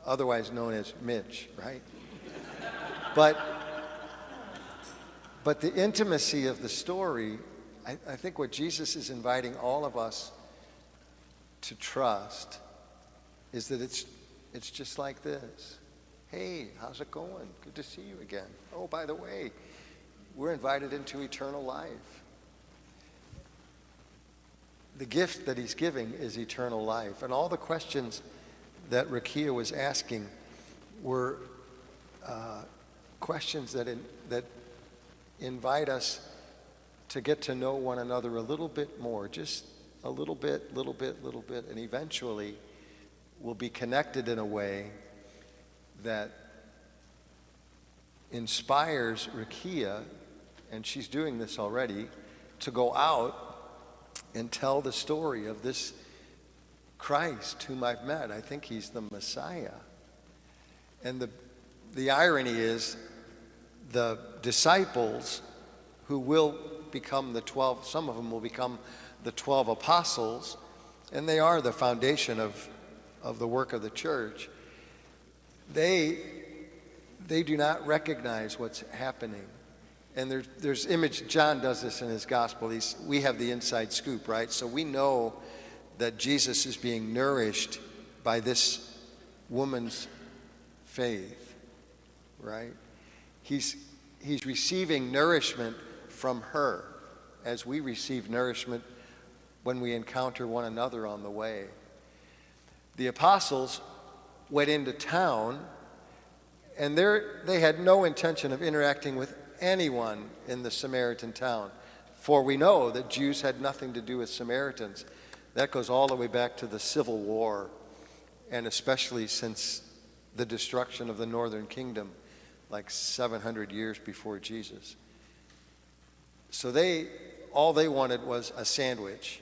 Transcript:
otherwise known as Mitch, right? But the intimacy of the story, I think what Jesus is inviting all of us to trust is that it's just like this. Hey, how's it going? Good to see you again. Oh, by the way, we're invited into eternal life. The gift that he's giving is eternal life. And all the questions that Rakia was asking were questions that invite us to get to know one another a little bit more, just a little bit, and eventually we'll be connected in a way that inspires Rakia, and she's doing this already, to go out and tell the story of this Christ whom I've met. I think he's the Messiah. And the irony is the disciples who will become the 12, some of them will become the 12 apostles, and they are the foundation of the work of the church. They do not recognize what's happening. And there's image, John does this in his gospel. We have the inside scoop, right? So we know that Jesus is being nourished by this woman's faith, right? He's receiving nourishment from her as we receive nourishment when we encounter one another on the way. The apostles went into town, and they had no intention of interacting with anyone in the Samaritan town. For we know that Jews had nothing to do with Samaritans. That goes all the way back to the Civil War, and especially since the destruction of the northern kingdom, like 700 years before Jesus. So all they wanted was a sandwich.